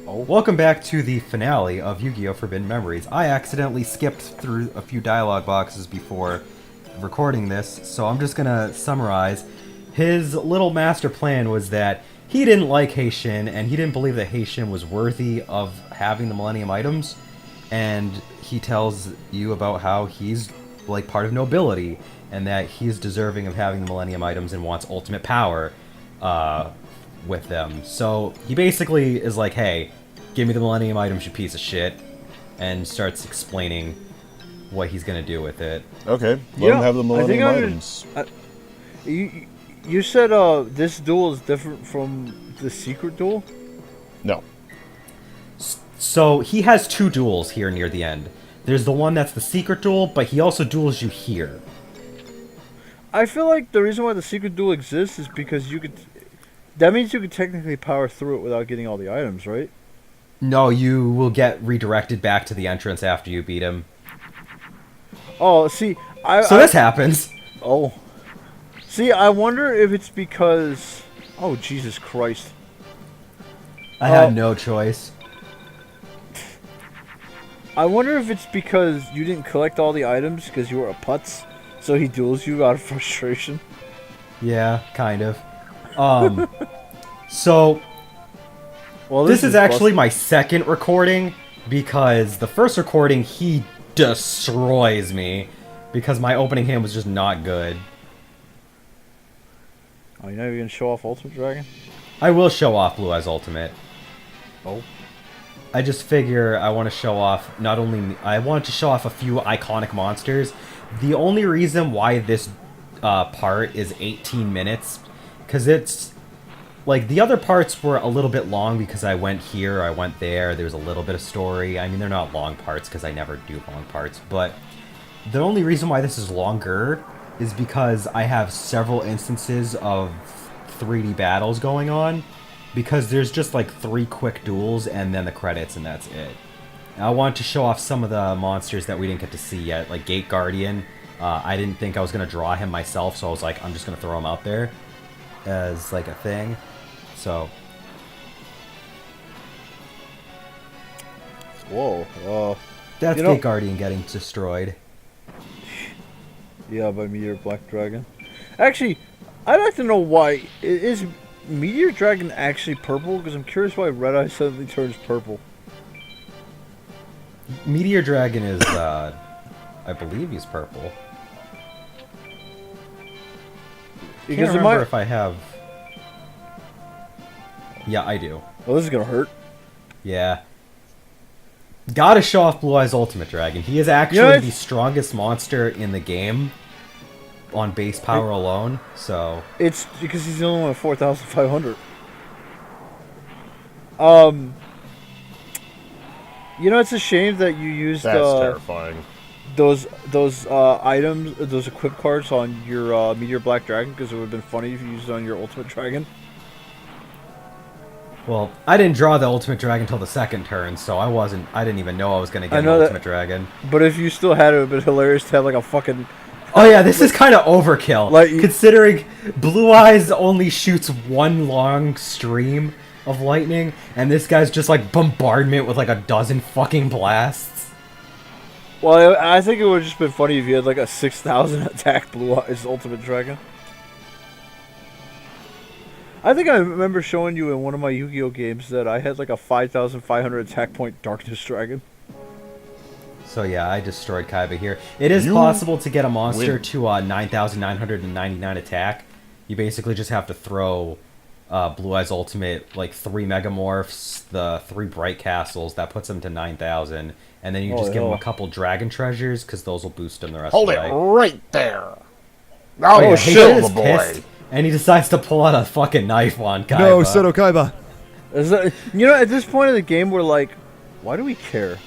Oh. Welcome back to the finale of Yu-Gi-Oh! Forbidden Memories. I accidentally skipped through a few dialogue boxes before recording this, so I'm just gonna summarize. His little master plan was that he didn't like Heishin, and he didn't believe that Heishin was worthy of having the Millennium Items, and he tells you about how he's like part of nobility, and that he's deserving of having the Millennium Items and wants ultimate power with them. So he basically is like, hey, give me the Millennium Items, you piece of shit, and starts explaining what he's gonna do with it. Okay, let him have the Millennium Items. You said this duel is different from the secret duel? No. So he has two duels here near the end. There's the one that's the secret duel, but he also duels you here. I feel like the reason why the secret duel exists is because you could... That means you could technically power through it without getting all the items, right? No, you will get redirected back to the entrance after you beat him. Oh, see, this happens. Oh. See, I wonder if it's because... Oh, Jesus Christ. I had no choice. I wonder if it's because you didn't collect all the items because you were a putz, so he duels you out of frustration. Yeah, kind of. So... Well, this is actually my second recording, because the first recording, he destroys me, because my opening hand was just not good. Oh, you know you're going to show off Ultimate Dragon? I will show off Blue Eyes Ultimate. Oh. I just figure I want to show off not only... I want to show off a few iconic monsters. The only reason why this part is 18 minutes, because it's... Like, the other parts were a little bit long because I went here, I went there, there was a little bit of story. I mean, they're not long parts because I never do long parts, but the only reason why this is longer is because I have several instances of 3D battles going on, because there's just like 3 quick duels and then the credits and that's it. I want to show off some of the monsters that we didn't get to see yet, like Gate Guardian. I didn't think I was going to draw him myself, so I was like, I'm just going to throw him out there as like a thing. So. Whoa. That's Gate Guardian getting destroyed. Yeah, by Meteor Black Dragon. Actually, I'd like to know why. Is Meteor Dragon actually purple? Because I'm curious why Red Eye suddenly turns purple. Meteor Dragon is, I believe he's purple. I can't remember if I have... Yeah, I do. Well, this is gonna hurt. Yeah. Gotta show off Blue Eyes Ultimate Dragon. He is actually the strongest monster in the game on base power alone, so... It's because he's the only one at 4,500. You know, it's a shame that you used... That's terrifying. Those items, those equip cards on your Meteor Black Dragon, because it would have been funny if you used it on your Ultimate Dragon. Well, I didn't draw the Ultimate Dragon until the second turn, so I didn't even know I was going to get an Ultimate Dragon. But if you still had it, it would have been hilarious to have like a fucking... Oh yeah, this is kind of overkill, like, considering Blue Eyes only shoots one long stream of lightning, and this guy's just like bombardment with like a dozen fucking blasts. Well, I think it would have just been funny if you had like a 6,000 attack Blue Eyes Ultimate Dragon. I think I remember showing you in one of my Yu-Gi-Oh games that I had like a 5,500 attack point Darkness Dragon. So yeah, I destroyed Kaiba here. It is possible to get a monster to 9,999 attack. You basically just have to throw Blue Eyes Ultimate, like 3 Megamorphs, the 3 Bright Castles, that puts him to 9,000. And then you just give him a couple Dragon Treasures, because those will boost him the rest of the night. Hold it right there! Oh yeah, shield the boy! And he decides to pull out a fucking knife on Kaiba. No, Seto Kaiba. You know, at this point in the game, we're like, why do we care?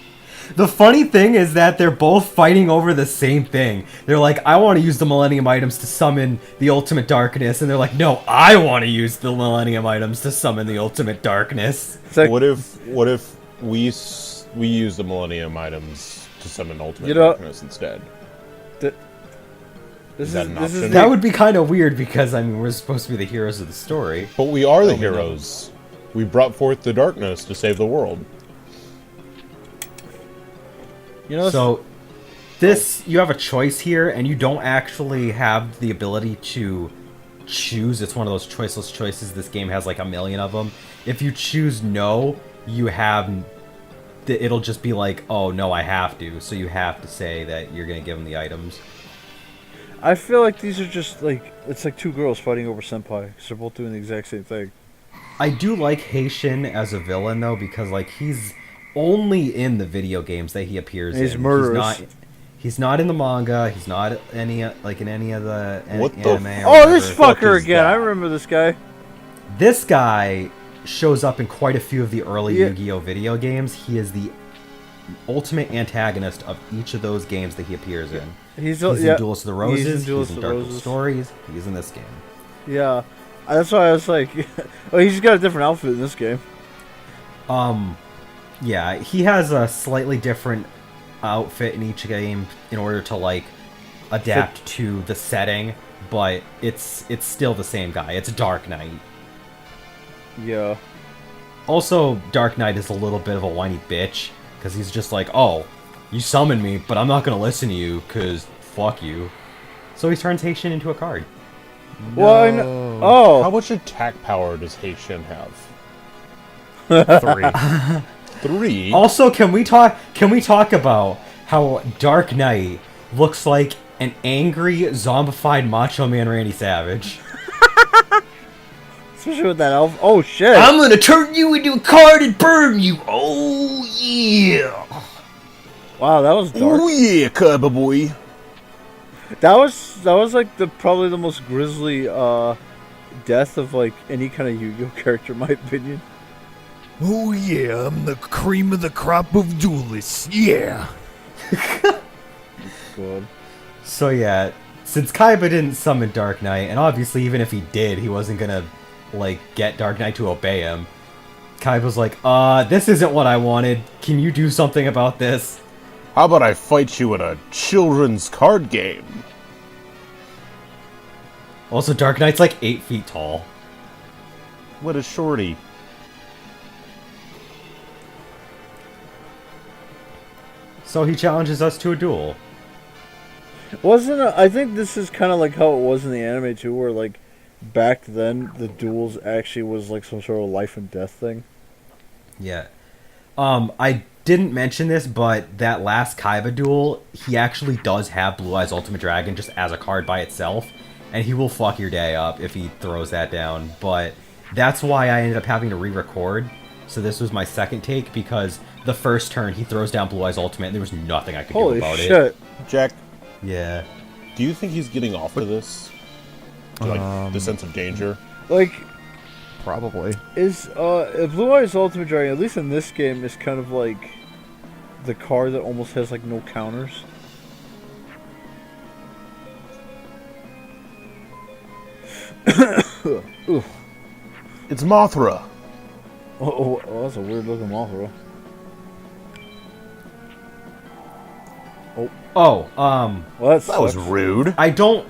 The funny thing is that they're both fighting over the same thing. They're like, I want to use the Millennium Items to summon the Ultimate Darkness. And they're like, no, I want to use the Millennium Items to summon the Ultimate Darkness. Like, what if we use the Millennium Items to summon Ultimate Darkness instead? That would be kind of weird because, I mean, we're supposed to be the heroes of the story. But we are the heroes. We brought forth the darkness to save the world. You know, So, you have a choice here, and you don't actually have the ability to choose. It's one of those choiceless choices. This game has like a million of them. If you choose no, you have... It'll just be like, oh, no, I have to. So you have to say that you're going to give them the items. I feel like these are just like... It's like two girls fighting over senpai. Because they're both doing the exact same thing. I do like Haitian as a villain, though, because like he's only in the video games that he appears He's in. murderous. He's not in the manga. He's not any like in any of the What the anime. Or Oh, this fuck fucker is again. that? I remember this guy. This guy shows up in quite a few of the early Yeah. Yu-Gi-Oh video games. He is the ultimate antagonist of each of those games that he appears in. He's in yeah, Duels of the he's in Roses. Duels He's of in the Dark Roses. Stories. He's in this game. Yeah. That's why I was like... oh, he's got a different outfit in this game. Yeah, he has a slightly different outfit in each game in order to like adapt to the setting, but it's still the same guy. It's Dark Knight. Yeah. Also, Dark Knight is a little bit of a whiny bitch because he's just like, oh, you summoned me, but I'm not gonna listen to you because fuck you. So he turns Haitian into a card. Well, I know... Oh. How much attack power does Haitian have? 3. 3? Also, can we talk about how Dark Knight looks like an angry, zombified Macho Man Randy Savage? Especially with that elf. Oh, shit. I'm gonna turn you into a card and burn you. Oh yeah. Wow, that was dark. Oh yeah, Kaiba boy. That was like probably the most grisly death of like any kind of Yu-Gi-Oh character, in my opinion. Oh yeah, I'm the cream of the crop of duelists, yeah! God. So yeah, since Kaiba didn't summon Dark Knight, and obviously even if he did, he wasn't gonna like get Dark Knight to obey him. Kaiba's like, this isn't what I wanted. Can you do something about this? How about I fight you in a children's card game? Also, Dark Knight's like 8 feet tall. What a shorty. So he challenges us to a duel. I think this is kind of like how it was in the anime too, where like back then the duels actually was like some sort of life and death thing. Yeah. I didn't mention this, but that last Kaiba duel, he actually does have Blue Eyes Ultimate Dragon just as a card by itself, and he will fuck your day up if he throws that down. But that's why I ended up having to re-record. So this was my second take, because the first turn he throws down Blue Eyes Ultimate, and there was nothing I could do about it. Holy shit. Jack, Yeah. do you think he's getting off to this? To, like, the sense of danger? Like, Probably. is Blue Eyes Ultimate Dragon, at least in this game, is kind of like the card that almost has like no counters. It's Mothra. Oh, that's a weird looking Mothra. Oh, Well, That was sucks. rude. I don't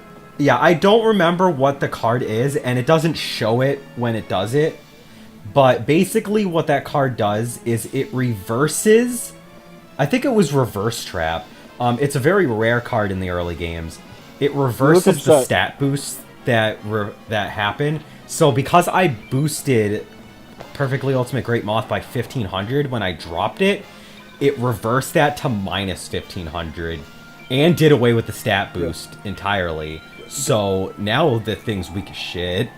remember what the card is, and it doesn't show it when it does it. But basically what that card does is it reverses... I think it was Reverse Trap. It's a very rare card in the early games. It reverses the stat boosts that happen. So because I boosted Perfectly Ultimate Great Moth by 1500 when I dropped it, it reversed that to minus 1500 and did away with the stat boost entirely. So now the thing's weak as shit.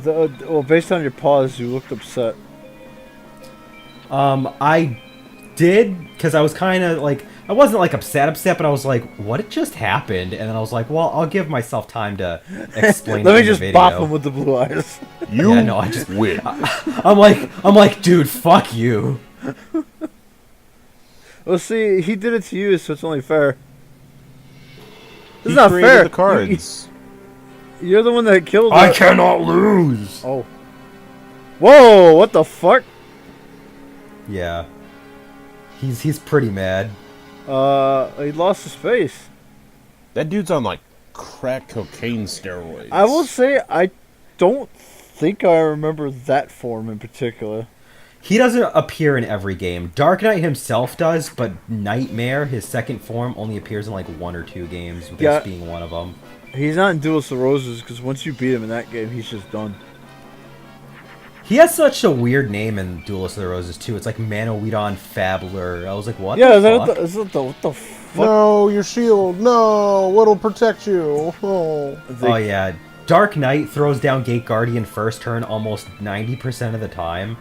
Well, based on your pause, you looked upset. I did, because I was kind of like, I wasn't like upset, but I was like, what just happened? And then I was like, well, I'll give myself time to explain Let it me in the just video. bop him with the blue eyes. You Yeah, no, I just- win. I'm like, dude, fuck you. Well, see, he did it to you, so it's only fair. This He is not created fair. the cards. You're the one that killed I it. cannot lose. Oh. Whoa, what the fuck? Yeah. He's pretty mad. He lost his face. That dude's on like crack cocaine steroids. I will say, I don't think I remember that form in particular. He doesn't appear in every game. Dark Knight himself does, but Nightmare, his second form, only appears in like 1 or 2 games, with this being one of them. He's not in Duel of the Roses because once you beat him in that game, he's just done. He has such a weird name in Duelist of the Roses too. It's like Manoweedon Fabler. I was like, what? Yeah, the fuck? is that what the fuck? No, your shield. No, what'll protect you? Oh. Oh yeah, Dark Knight throws down Gate Guardian first turn almost 90% of the time.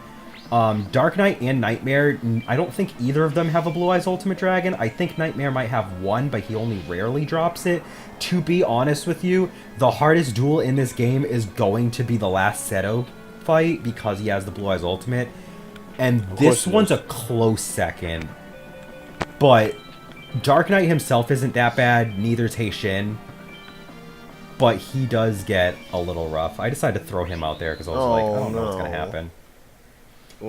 Dark Knight and Nightmare, I don't think either of them have a Blue Eyes Ultimate Dragon. I think Nightmare might have one, but he only rarely drops it. To be honest with you, the hardest duel in this game is going to be the last Seto fight because he has the Blue Eyes Ultimate. And this one's a close second. But Dark Knight himself isn't that bad, neither's Heishin. But he does get a little rough. I decided to throw him out there because I was like, I don't know what's going to happen.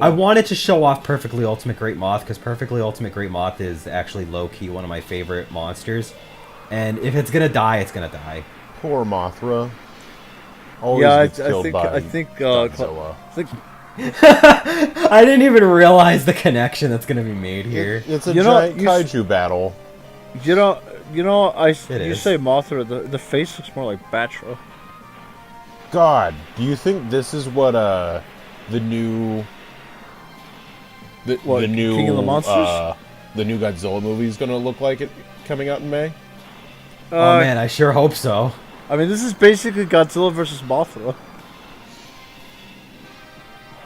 I wanted to show off Perfectly Ultimate Great Moth because Perfectly Ultimate Great Moth is actually low-key one of my favorite monsters. And if it's gonna die, it's gonna die. Poor Mothra. Always gets killed by I think Godzilla. I didn't even realize the connection that's gonna be made here. It's a giant kaiju battle. You know, you is. say Mothra, the face looks more like Batra. God, do you think this is what the new the new King of the Monsters? The new Godzilla movie is gonna look like it coming out in May? Oh man, I sure hope so. I mean, this is basically Godzilla versus Mothra.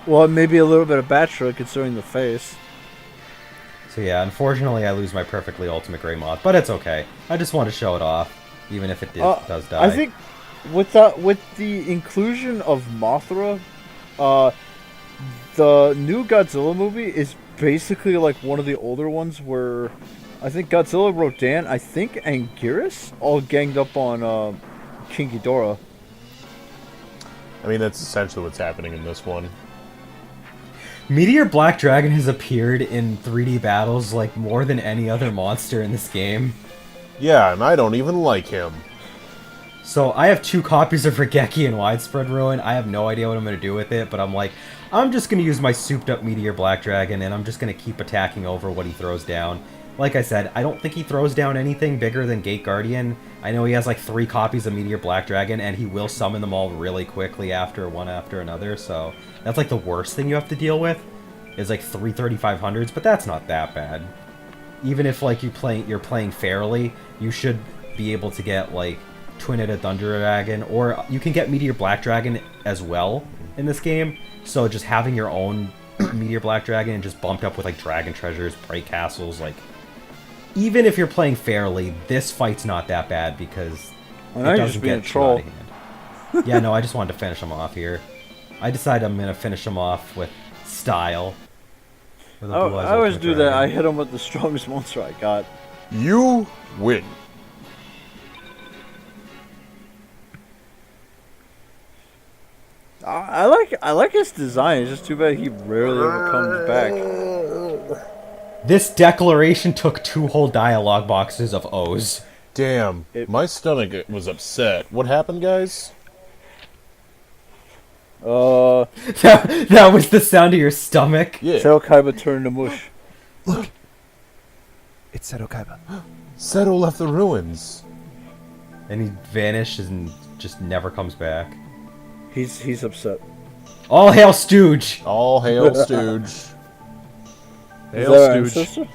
Well, maybe a little bit of Batra considering the face. So yeah, unfortunately I lose my Perfectly Ultimate Grey Moth, but it's okay. I just want to show it off, even if it does die. I think with the inclusion of Mothra, the new Godzilla movie is basically like one of the older ones where I think Godzilla, Rodan, I think Anguirus all ganged up on King Ghidorah. I mean, that's essentially what's happening in this one. Meteor Black Dragon has appeared in 3D battles like more than any other monster in this game. Yeah, and I don't even like him. So I have 2 copies of Regeki and Widespread Ruin. I have no idea what I'm going to do with it, but I'm like, I'm just going to use my souped up Meteor Black Dragon and I'm just going to keep attacking over what he throws down. Like I said, I don't think he throws down anything bigger than Gate Guardian. I know he has like 3 copies of Meteor Black Dragon and he will summon them all really quickly one after another, so that's like the worst thing you have to deal with is like 3 3500s, but that's not that bad. Even if like you're playing fairly, you should be able to get like Twin-Headed Thunder Dragon, or you can get Meteor Black Dragon as well in this game. So just having your own Meteor Black Dragon and just bumped up with like Dragon Treasures, Prey Castles, like even if you're playing fairly, this fight's not that bad because it doesn't get too out of hand. Yeah, no, I just wanted to finish him off here. I decided I'm gonna finish him off with style. With I always do that. I hit him with the strongest monster I got. You win. I like his design. It's just too bad he rarely ever comes back. This declaration took 2 whole dialogue boxes of O's. Damn, my stomach was upset. What happened, guys? That was the sound of your stomach? Yeah. Seto Kaiba turned to mush. Look! It's Seto Kaiba. Seto left the ruins. And he vanishes and just never comes back. He's upset. All hail Stooge! All hail Stooge. Hail Stooge.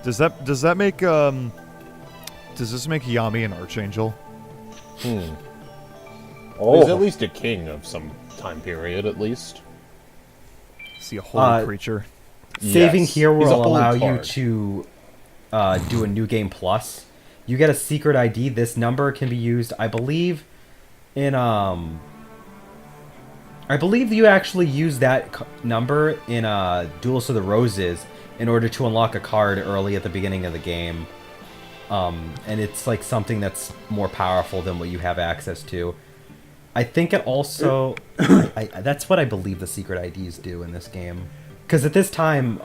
Does that make does this make Yami an archangel? He's at least a king of some time period, at least. Is he a holy creature? Saving Yes. here He's a will holy allow you card. to do a new game plus. You get a secret ID. This number can be used, I believe, in I believe you actually use that number in Duels of the Roses in order to unlock a card early at the beginning of the game. And it's like something that's more powerful than what you have access to. I think it also... that's what I believe the secret IDs do in this game. Because at this time,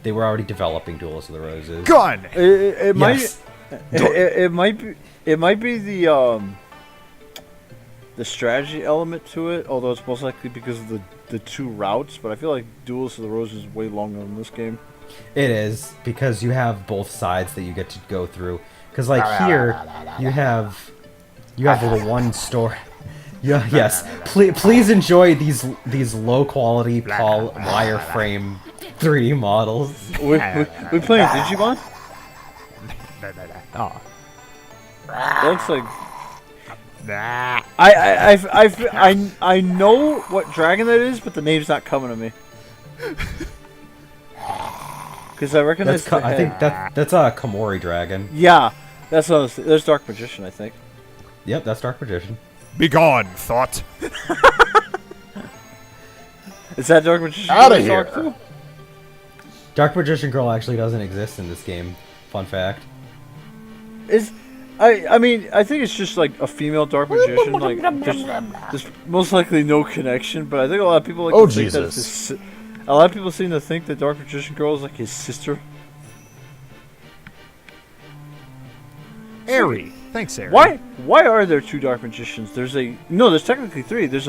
they were already developing Duels of the Roses. Gun! It might Yes. it might be the the strategy element to it, although it's most likely because of the two routes. But I feel like Duels of the Roses is way longer than this game. It is, because you have both sides that you get to go through. Because, like, here, you have the one story. Yeah, yes. Please enjoy these low-quality wireframe 3D models. We playing Digimon? Oh. That looks like... I know what dragon that is, but the name's not coming to me. Because I recognize the I head. think that's a Komori dragon. Yeah, that's what I was thinking. There's Dark Magician, I think. Yep, that's Dark Magician. Be gone, thought. Is that Dark Magician? Outta Girl here. talk too? Dark Magician Girl actually doesn't exist in this game. Fun fact. I mean, I think it's just like a female Dark Magician. Like, there's most likely no connection, but I think a lot of people like Oh, to think that it's Jesus. a lot of people seem to think that Dark Magician Girl is like his sister. Airy. Thanks, Airy. Why are there two Dark Magicians? There's technically three. There's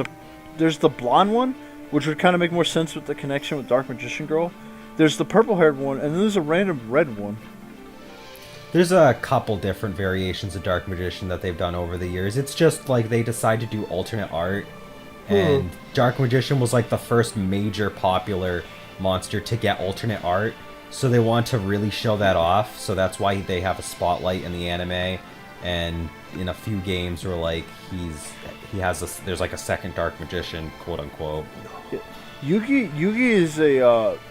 the blonde one, which would kind of make more sense with the connection with Dark Magician Girl. There's the purple-haired one, and then there's a random red one. There's a couple different variations of Dark Magician that they've done over the years. It's just like they decide to do alternate art, and Dark Magician was like the first major popular monster to get alternate art, so they want to really show that off. So that's why they have a spotlight in the anime, and in a few games where like there's like a second Dark Magician, quote unquote. Yugi is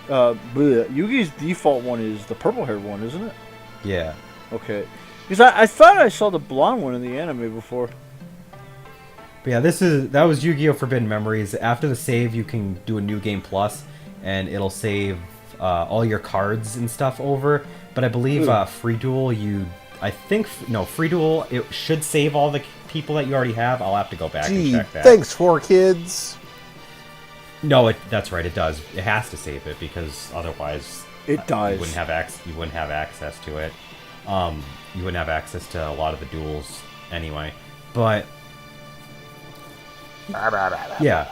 Yugi's default one is the purple-haired one, isn't it? Yeah. Okay. Because I thought I saw the blonde one in the anime before. But yeah, that was Yu-Gi-Oh! Forbidden Memories. After the save, you can do a new game plus, and it'll save all your cards and stuff over. But I believe Free Duel, Free Duel, it should save all the people that you already have. I'll have to go back and Gee, check that. thanks, 4Kids. No, that's right. It does. It has to save it because otherwise It dies. You wouldn't have access to it. You wouldn't have access to a lot of the duels anyway. But yeah.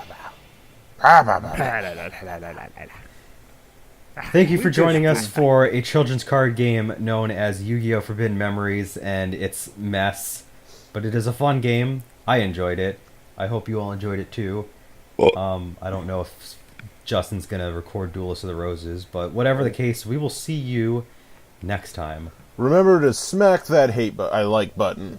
Thank you for joining us for a children's card game known as Yu-Gi-Oh! Forbidden Memories and its mess. But it is a fun game. I enjoyed it. I hope you all enjoyed it too. I don't know if Justin's gonna record Duelist of the Roses, but whatever the case, we will see you next time. Remember to smack that I like button.